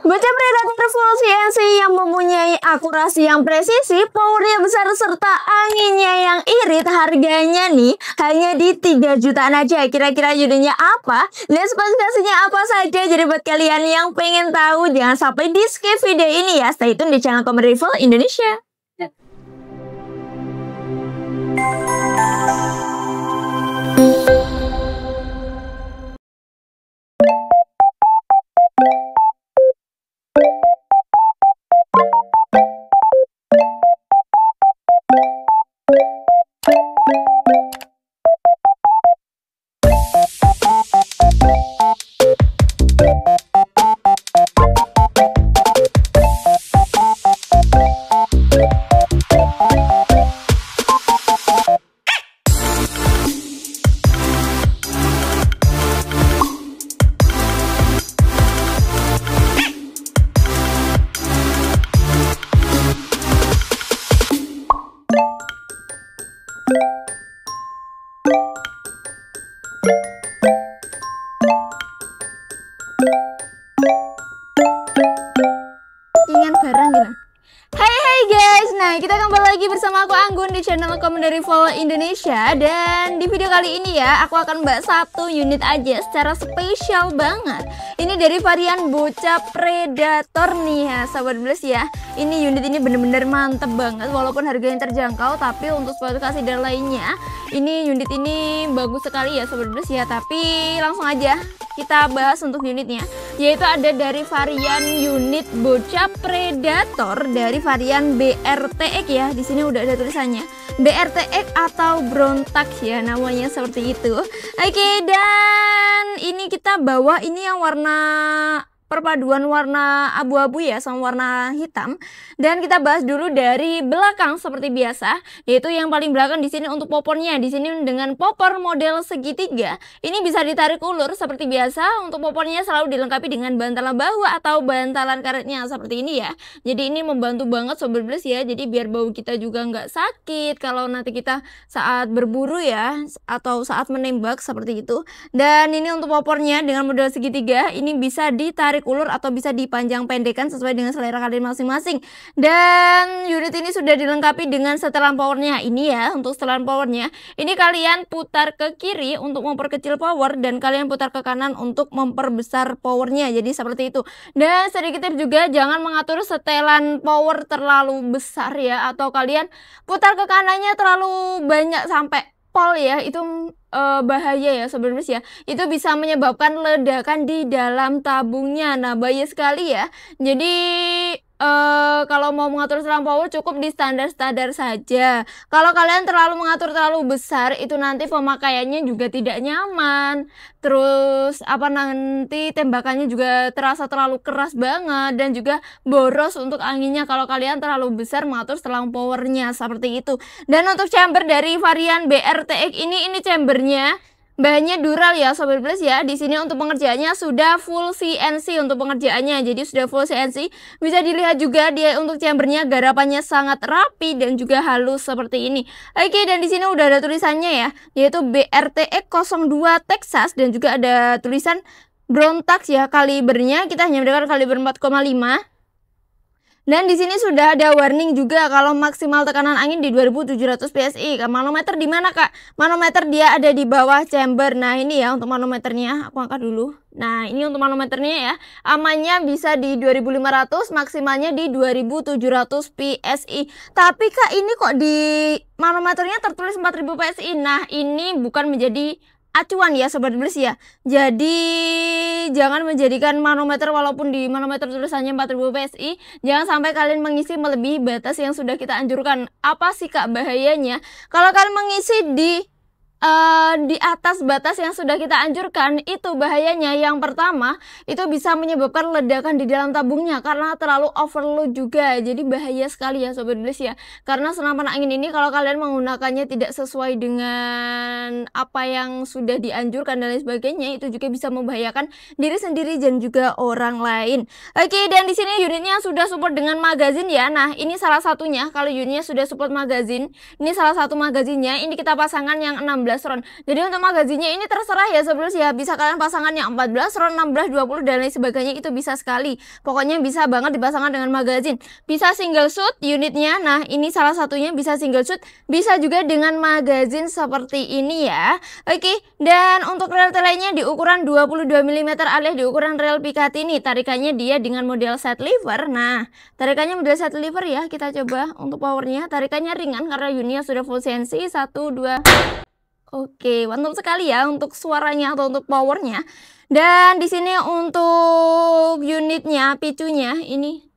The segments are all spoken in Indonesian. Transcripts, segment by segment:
Bocah Predator full CNC yang mempunyai akurasi yang presisi, powernya besar serta anginnya yang irit. Harganya nih hanya di 3 jutaan aja. Kira-kira unitnya apa dan spesifikasinya apa saja? Jadi buat kalian yang pengen tahu, jangan sampai di skip video ini ya. Stay tune di channel Komando Review Indonesia. Barang gitu. Hai guys, nah kita kembali lagi bersama aku Anggun di channel Komando Review Indonesia. Dan di video kali ini ya, aku akan bahas satu unit aja secara spesial banget. Ini dari varian Bocah Predator nih ya, sahabat Bless ya. Ini unit ini bener-bener mantep banget, walaupun harganya terjangkau, tapi untuk spesifikasi dan lainnya, ini unit ini bagus sekali ya, sahabat Bless ya. Tapi langsung aja kita bahas untuk unitnya, yaitu ada dari varian unit Bocah Predator dari varian BRTX ya. Di sini udah ada tulisannya BRTX atau Brontax ya, namanya seperti itu. Oke, dan ini kita bawa ini yang warna perpaduan warna abu-abu ya sama warna hitam. Dan kita bahas dulu dari belakang seperti biasa, yaitu yang paling belakang di sini untuk popornya. Di sini dengan popor model segitiga. Ini bisa ditarik ulur seperti biasa. Untuk popornya selalu dilengkapi dengan bantalan bahu atau bantalan karetnya seperti ini ya. Jadi ini membantu banget Sobat Bless ya. Jadi biar bahu kita juga nggak sakit kalau nanti kita saat berburu ya, atau saat menembak seperti itu. Dan ini untuk popornya dengan model segitiga, ini bisa ditarik ulur atau bisa dipanjang pendekkan sesuai dengan selera kalian masing-masing. Dan unit ini sudah dilengkapi dengan setelan powernya. Ini ya untuk setelan powernya, ini kalian putar ke kiri untuk memperkecil power dan kalian putar ke kanan untuk memperbesar powernya. Jadi seperti itu. Dan sedikit tips juga, jangan mengatur setelan power terlalu besar ya, atau kalian putar ke kanannya terlalu banyak sampai pol ya, itu bahaya ya sebenarnya ya. Itu bisa menyebabkan ledakan di dalam tabungnya. Nah, bahaya sekali ya. Jadi kalau mau mengatur setelan power cukup di standar-standar saja. Kalau kalian terlalu mengatur terlalu besar, itu nanti pemakaiannya juga tidak nyaman. Terus nanti tembakannya juga terasa terlalu keras banget dan juga boros untuk anginnya kalau kalian terlalu besar mengatur setelan powernya seperti itu. Dan untuk chamber dari varian BRTX ini chambernya bahannya dural ya Sobat Bless ya. Di sini untuk pengerjaannya sudah full CNC untuk pengerjaannya. Jadi sudah full CNC. Bisa dilihat juga dia untuk chambernya garapannya sangat rapi dan juga halus seperti ini. Oke, dan di sini udah ada tulisannya ya, yaitu BRTX 02 Texas, dan juga ada tulisan Brontax ya. Kalibernya kita hanya menggunakan kaliber 4,5. Dan di sini sudah ada warning juga kalau maksimal tekanan angin di 2700 PSI. Manometer di mana Kak? Manometer dia ada di bawah chamber. Nah, ini ya untuk manometernya. Aku angkat dulu. Nah, ini untuk manometernya ya. Amannya bisa di 2500, maksimalnya di 2700 PSI. Tapi Kak, ini kok di manometernya tertulis 4000 PSI. Nah, ini bukan menjadi acuan ya Sobat Bless ya. Jadi jangan menjadikan manometer, walaupun di manometer tulisannya 4000 PSI, jangan sampai kalian mengisi melebihi batas yang sudah kita anjurkan. Apa sih Kak bahayanya? Kalau kalian mengisi di atas batas yang sudah kita anjurkan, itu bahayanya. Yang pertama, itu bisa menyebabkan ledakan di dalam tabungnya karena terlalu overload juga. Jadi bahaya sekali ya Sobat Bless ya. Karena senapan angin ini kalau kalian menggunakannya tidak sesuai dengan apa yang sudah dianjurkan dan lain sebagainya, itu juga bisa membahayakan diri sendiri dan juga orang lain. Oke, dan di sini unitnya sudah support dengan magazin ya. Nah, ini salah satunya. Kalau unitnya sudah support magazin, ini salah satu magazinnya. Ini kita pasangkan yang 16 15 round. Jadi untuk magazinnya ini terserah ya sobat ya, bisa kalian pasangkan yang 14 round, 16, 20 dan lain sebagainya, itu bisa sekali. Pokoknya bisa banget dipasangkan dengan magazin. Bisa single shoot unitnya. Nah, ini salah satunya bisa single shoot, bisa juga dengan magazin seperti ini ya. Oke, dan untuk rel telenya di ukuran 22 mm alias di ukuran rel Picatinny ini. Tarikannya dia dengan model set lever. Nah, tarikannya model set lever ya. Kita coba untuk powernya. Tarikannya ringan karena unitnya sudah full CNC. 1, 2. Oke, mantap sekali ya untuk suaranya atau untuk powernya. Dan di sini untuk unitnya, picunya ini.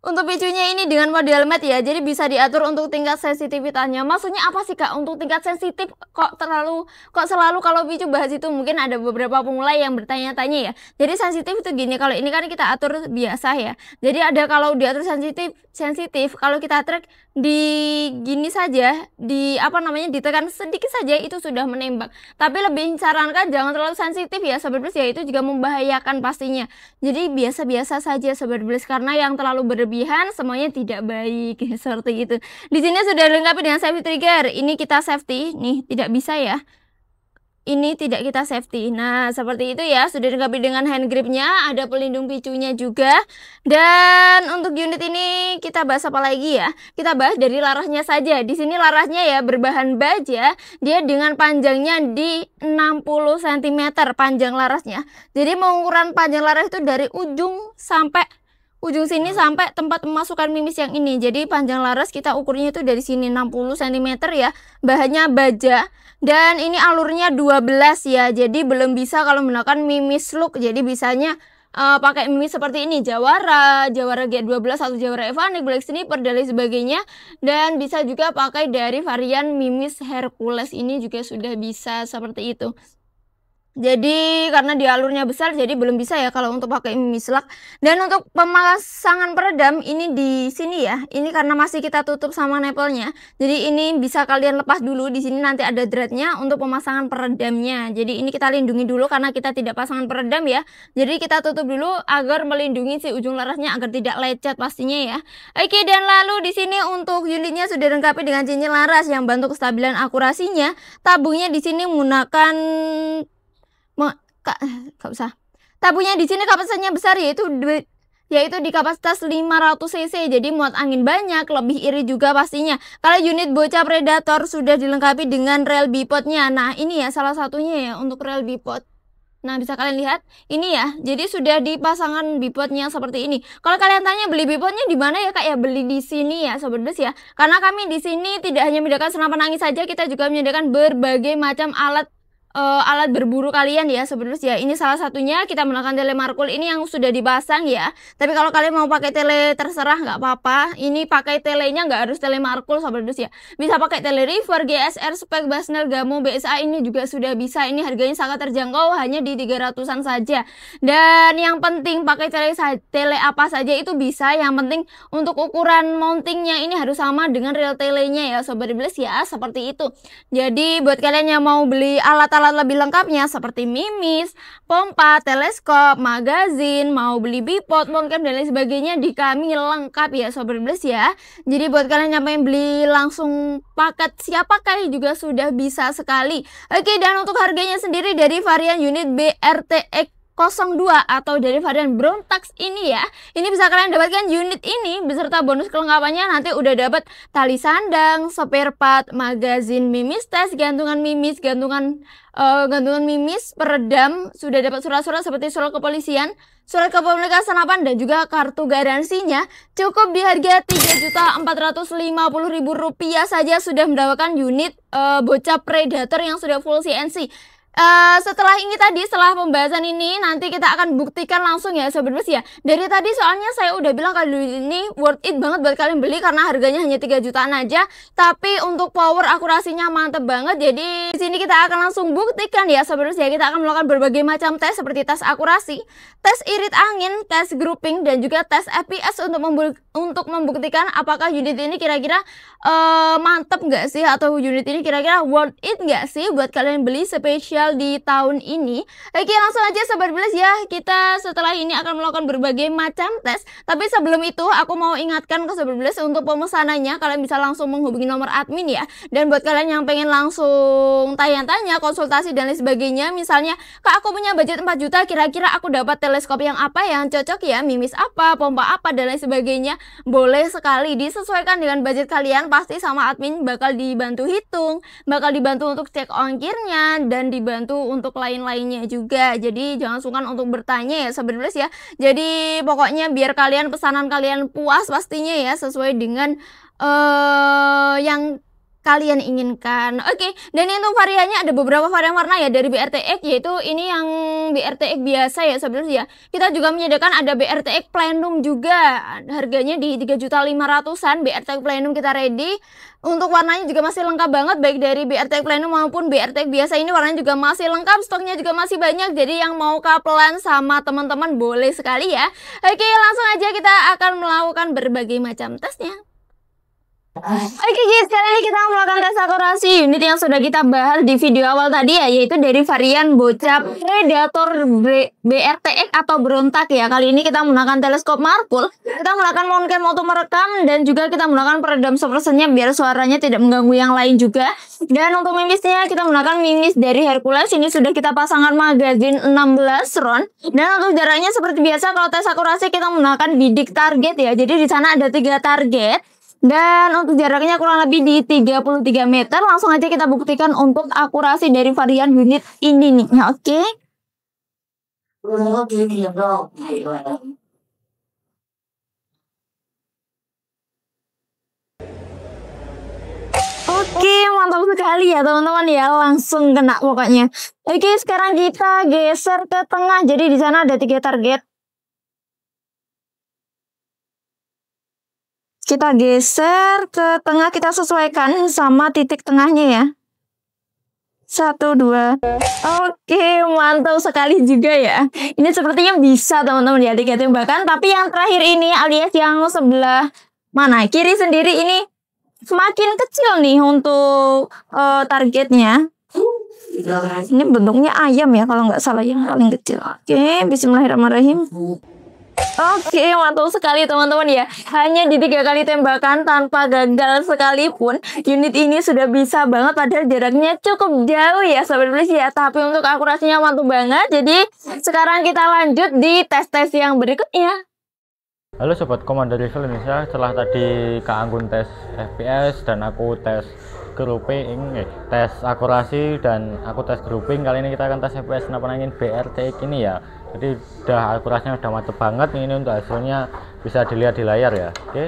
Untuk picunya ini dengan model matte ya, jadi bisa diatur untuk tingkat sensitivitasnya. Maksudnya apa sih Kak? Untuk tingkat sensitif kok selalu kalau picu bahas itu, mungkin ada beberapa pemula yang bertanya-tanya ya. Jadi sensitif itu gini, kalau ini kan kita atur biasa ya. Jadi ada kalau diatur sensitif, kalau kita track di gini saja, ditekan sedikit saja itu sudah menembak. Tapi lebih sarankan jangan terlalu sensitif ya Sobat Blitz ya, itu juga membahayakan pastinya. Jadi biasa-biasa saja Sobat Blitz, karena yang terlalu berlebihan semuanya tidak baik seperti itu. Di sini sudah dilengkapi dengan safety trigger. Ini kita safety, nih tidak bisa ya. Ini tidak kita safety. Nah, seperti itu ya. Sudah dilengkapi dengan hand gripnya, ada pelindung picunya juga. Dan untuk unit ini kita bahas apa lagi ya? Kita bahas dari larasnya saja. Di sini larasnya ya berbahan baja. Dia dengan panjangnya di 60 cm panjang larasnya. Jadi mengukuran panjang laras itu dari ujung sini sampai tempat memasukkan mimis yang ini. Jadi panjang laras kita ukurnya itu dari sini 60 cm ya. Bahannya baja. Dan ini alurnya 12 ya. Jadi belum bisa kalau menggunakan mimis look. Jadi bisanya pakai mimis seperti ini. Jawara G12 atau Jawara Evanik, Black Sniper dan lain sebagainya. Dan bisa juga pakai dari varian mimis Hercules, ini juga sudah bisa seperti itu. Jadi karena di alurnya besar jadi belum bisa ya kalau untuk pakai mislak. Dan untuk pemasangan peredam ini di sini ya. Ini karena masih kita tutup sama nepelnya. Jadi ini bisa kalian lepas dulu, di sini nanti ada threadnya untuk pemasangan peredamnya. Jadi ini kita lindungi dulu karena kita tidak pasangan peredam ya. Jadi kita tutup dulu agar melindungi si ujung larasnya agar tidak lecet pastinya ya. Oke, dan lalu di sini untuk unitnya sudah dilengkapi dengan cincin laras yang bantu kestabilan akurasinya. Tabungnya di sini menggunakan Gak usah. Tabungnya di sini kapasitasnya besar yaitu di kapasitas 500 cc. Jadi muat angin banyak, lebih iri juga pastinya. Kalau unit bocah Predator sudah dilengkapi dengan rel bipodnya. Nah, ini ya salah satunya ya untuk rel bipod. Nah, bisa kalian lihat ini ya. Jadi sudah dipasangkan bipodnya seperti ini. Kalau kalian tanya beli bipodnya di mana ya Kak ya? Beli di sini ya Sobat Blitz ya. Karena kami di sini tidak hanya menyediakan senapan angin saja, kita juga menyediakan berbagai macam alat berburu kalian ya Sobat Blitz ya. Ini salah satunya kita menggunakan tele markul ini yang sudah dipasang ya. Tapi kalau kalian mau pakai tele terserah nggak apa-apa. Ini pakai telenya nggak harus tele markul Sobat Blitz ya. Bisa pakai tele river, GSR, spek, Basnel, Gamo, BSA ini juga sudah bisa. Ini harganya sangat terjangkau, hanya di 300-an saja. Dan yang penting pakai tele apa saja itu bisa. Yang penting untuk ukuran mountingnya ini harus sama dengan real telenya ya Sobat Blitz ya. Seperti itu. Jadi buat kalian yang mau beli alat-alat lebih lengkapnya seperti mimis, pompa, teleskop, magazin, mau beli bipod, moncam dan lain sebagainya di kami lengkap ya Sobat Blitz ya. Jadi buat kalian yang pengen beli langsung paket siap pakai juga sudah bisa sekali. Oke, dan untuk harganya sendiri dari varian unit BRTX 02 atau dari varian Brown Tax ini ya, ini bisa kalian dapatkan unit ini beserta bonus kelengkapannya. Nanti udah dapat tali sandang, spare part, magazin mimis tes, gantungan mimis, gantungan mimis, peredam, sudah dapat surat-surat seperti surat kepolisian, surat kepemilikan senapan dan juga kartu garansinya. Cukup di harga Rp3.450.000 saja sudah mendapatkan unit bocah Predator yang sudah full CNC. Setelah pembahasan ini nanti kita akan buktikan langsung ya Sobat Blitz ya. Dari tadi soalnya saya udah bilang kalau ini worth it banget buat kalian beli karena harganya hanya 3 jutaan aja. Tapi untuk power akurasinya mantep banget. Jadi di sini kita akan langsung buktikan ya Sobat Blitz ya. Kita akan melakukan berbagai macam tes seperti tes akurasi, tes irit angin, tes grouping dan juga tes FPS untuk membuktikan apakah unit ini kira-kira mantep nggak sih, atau unit ini kira-kira worth it nggak sih buat kalian beli spesial spesial di tahun ini. Oke, langsung aja Sobat Blast ya, kita setelah ini akan melakukan berbagai macam tes. Tapi sebelum itu aku mau ingatkan ke Sobat Blast untuk pemesanannya kalian bisa langsung menghubungi nomor admin ya. Dan buat kalian yang pengen langsung tanya-tanya, konsultasi dan lain sebagainya, misalnya Kak aku punya budget 4 juta, kira-kira aku dapat teleskop yang apa yang cocok ya, mimis apa, pompa apa dan lain sebagainya, boleh sekali disesuaikan dengan budget kalian. Pasti sama admin bakal dibantu hitung, bakal dibantu untuk cek ongkirnya, dan dibantu untuk lain-lainnya juga. Jadi jangan sungkan untuk bertanya ya Sobat Blast ya. Jadi pokoknya biar kalian pesanan kalian puas pastinya ya, sesuai dengan yang kalian inginkan. Oke, dan untuk variannya ada beberapa varian warna ya dari BRTX, yaitu ini yang BRTX biasa ya Sobat ya. Kita juga menyediakan ada BRTX Platinum juga, harganya di 3.500.000-an. BRTX Platinum kita ready. Untuk warnanya juga masih lengkap banget, baik dari BRTX Platinum maupun BRTX biasa ini warnanya juga masih lengkap, stoknya juga masih banyak. Jadi yang mau kapelan sama teman-teman boleh sekali ya. Oke, langsung aja kita akan melakukan berbagai macam tesnya. Oke guys, kali ini kita melakukan tes akurasi unit yang sudah kita bahas di video awal tadi ya, yaitu dari varian bocap Predator BRTX atau berontak ya. Kali ini kita menggunakan teleskop Marvel, kita menggunakan mount cam auto merekam, dan juga kita menggunakan peredam suppressionnya biar suaranya tidak mengganggu yang lain juga. Dan untuk mimisnya kita menggunakan mimis dari Hercules, ini sudah kita pasangkan magazin 16 round. Dan untuk jaraknya seperti biasa kalau tes akurasi kita menggunakan bidik target ya. Jadi di sana ada 3 target. Dan untuk jaraknya kurang lebih di 33 meter. Langsung aja kita buktikan untuk akurasi dari varian unit ini nih. Ya, oke. Oke, mantap sekali ya teman-teman ya. Langsung kena pokoknya. Oke, sekarang kita geser ke tengah. Jadi di sana ada 3 target. Kita geser ke tengah, kita sesuaikan sama titik tengahnya ya. 1, 2. Oke, mantap sekali juga ya. Ini sepertinya bisa teman-teman ya, 3 tembakan. Tapi yang terakhir ini alias yang sebelah mana? Kiri sendiri ini semakin kecil nih untuk targetnya. Ini bentuknya ayam ya kalau nggak salah, yang paling kecil. Oke, bismillahirrahmanirrahim. Oke, mantap sekali teman-teman ya. Hanya di 3 kali tembakan tanpa gagal sekalipun, unit ini sudah bisa banget, padahal jaraknya cukup jauh ya Sobat Blast ya. Tapi untuk akurasinya mantap banget. Jadi sekarang kita lanjut di tes-tes yang berikutnya. Halo Sobat Komando Rifle Indonesia, setelah tadi Kak Anggun tes FPS dan aku tes grouping, tes akurasi dan aku tes grouping, kali ini kita akan tes FPS senapan angin BRTX ini ya. Jadi udah akurasinya udah mantep banget. Ini untuk hasilnya bisa dilihat di layar ya. Oke,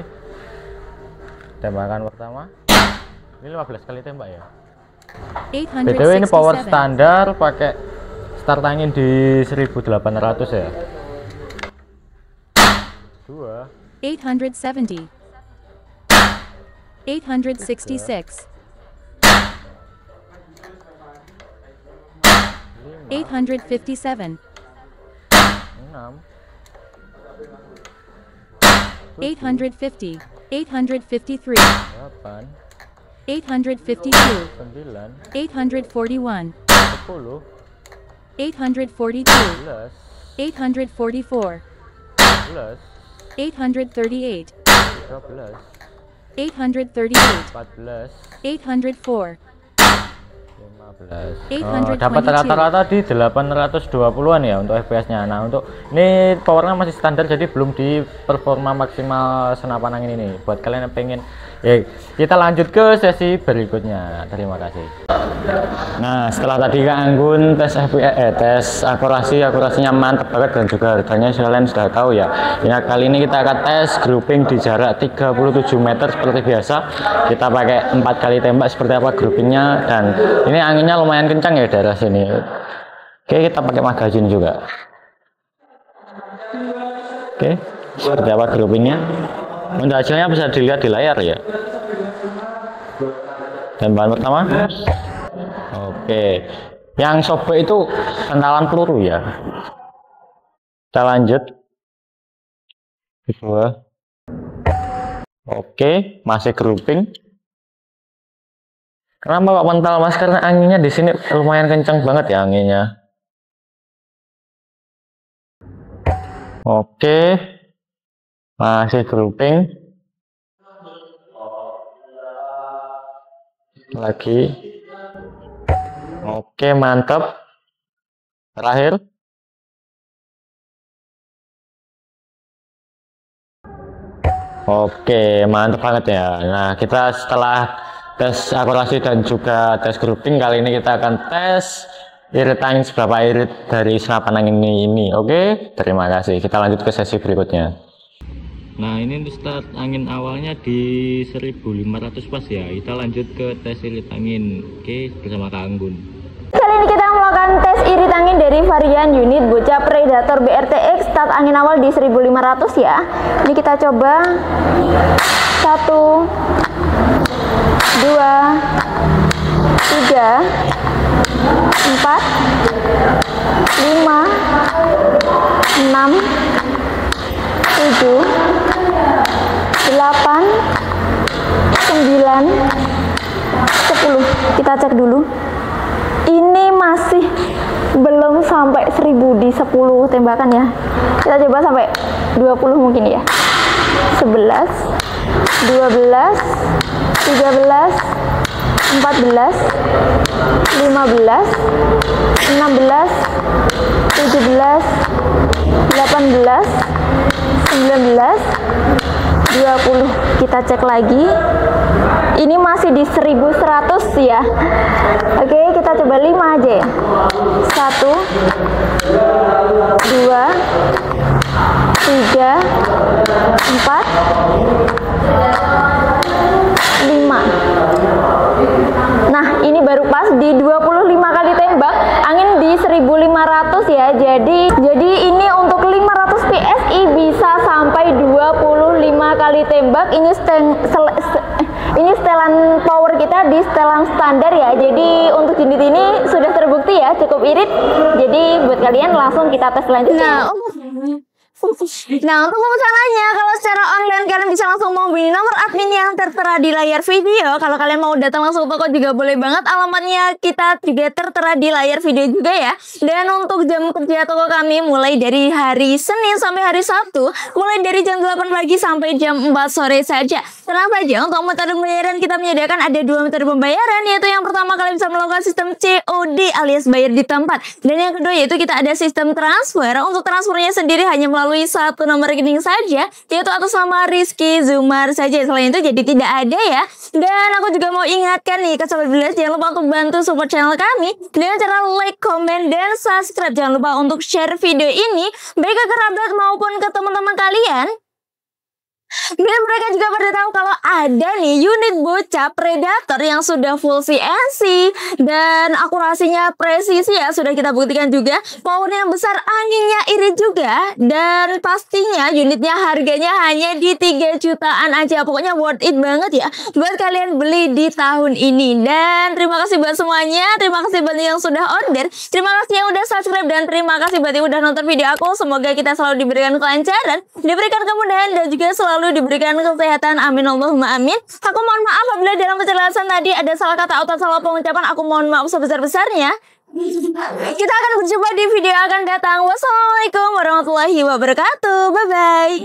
tembakan pertama ini 15 kali tembak ya. BTW ini power standar, pakai start angin di 1800 ya. 2 870 866 857 6 850 853 8 852 9 841 10 842 11 844 12 838 13 838 14 804 15. Dapat rata-rata di 820-an ya untuk FPS-nya. Nah, untuk ini powernya masih standar, jadi belum di performa maksimal senapan angin ini. Buat kalian yang pengen, ya kita lanjut ke sesi berikutnya. Terima kasih. Nah, setelah tadi Kak Anggun tes FPS, tes akurasinya mantap banget, dan juga harganya kalian sudah tahu ya. Nah, kali ini kita akan tes grouping di jarak 37 meter seperti biasa. Kita pakai 4 kali tembak seperti apa groupingnya, dan ini anginnya lumayan kencang ya daerah sini. Oke, kita pakai magazin juga. Oke, seperti apa groupingnya. Untuk hasilnya bisa dilihat di layar ya. Tembakan pertama. Oke, yang sobek itu kentalan peluru ya. Kita lanjut. Kedua. Oke, masih grouping. Kenapa kok mental Mas? Karena anginnya di sini lumayan kencang banget ya anginnya. Oke, masih grouping lagi. Oke, mantap. Terakhir. Oke, mantap banget ya. Nah, kita setelah tes akurasi dan juga tes grouping, kali ini kita akan tes irit angin seberapa irit dari senapan angin ini. Oke, terima kasih. Kita lanjut ke sesi berikutnya. Nah, ini untuk start angin awalnya di 1500 pas ya. Kita lanjut ke tes irit angin. Oke, bersama Kak Anggun. Kali ini kita melakukan tes irit angin dari varian unit Bocah Predator BRTX. Start angin awal di 1500 ya. Ini kita coba 1, 2, 3, 4, 5, 6, 7, 8, 9, 10. Kita cek dulu. Ini masih belum sampai 1000 di 10 tembakan ya. Kita coba sampai 20 mungkin ya. 11, 12, 13, 14, 15, 16, 17, 18, 19, 20. Kita cek lagi. Ini masih di 1100 ya. Oke, kita coba 5 aja ya. 1, 2, 3, 4, 5. Nah, ini baru pas di 25 kali tembak, angin di 1500 ya. Jadi ini untuk 500 PSI bisa sampai 25 kali tembak. Ini setelan power kita di setelan standar ya. Jadi untuk unit ini sudah terbukti ya cukup irit. Jadi buat kalian langsung kita tes selanjutnya. Nah, untuk pemesanannya, kalau secara online kalian bisa langsung menghubungi nomor admin yang tertera di layar video. Kalau kalian mau datang langsung ke toko juga boleh banget. Alamatnya kita juga tertera di layar video juga ya. Dan untuk jam kerja toko kami mulai dari hari Senin sampai hari Sabtu, mulai dari jam 8 pagi sampai jam 4 sore saja. Tenang saja, untuk metode pembayaran kita menyediakan ada 2 metode pembayaran, yaitu yang pertama kalian bisa melakukan sistem COD alias bayar di tempat. Dan yang kedua yaitu kita ada sistem transfer. Untuk transfernya sendiri hanya melalui satu nomor rekening saja, yaitu atas nama Rizky Zumar saja. Selain itu jadi tidak ada ya. Dan aku juga mau ingatkan nih ke sobat Bilas, jangan lupa untuk bantu support channel kami dengan cara like, comment, dan subscribe. Jangan lupa untuk share video ini baik ke kerabat maupun ke teman-teman kalian, biar mereka juga pada tahu kalau ada nih unit Bocah Predator yang sudah full CNC dan akurasinya presisi ya, sudah kita buktikan juga. Powernya besar, anginnya irit juga, dan pastinya unitnya harganya hanya di 3 jutaan aja. Pokoknya worth it banget ya buat kalian beli di tahun ini. Dan terima kasih buat semuanya, terima kasih buat yang sudah order, terima kasih yang udah subscribe, dan terima kasih buat yang udah nonton video aku. Semoga kita selalu diberikan kelancaran, diberikan kemudahan, dan juga selalu diberikan kesehatan. Amin Allahumma amin. Aku mohon maaf apabila dalam penjelasan tadi ada salah kata atau salah pengucapan. Aku mohon maaf sebesar-besarnya. Kita akan berjumpa di video yang akan datang. Wassalamualaikum warahmatullahi wabarakatuh. Bye bye.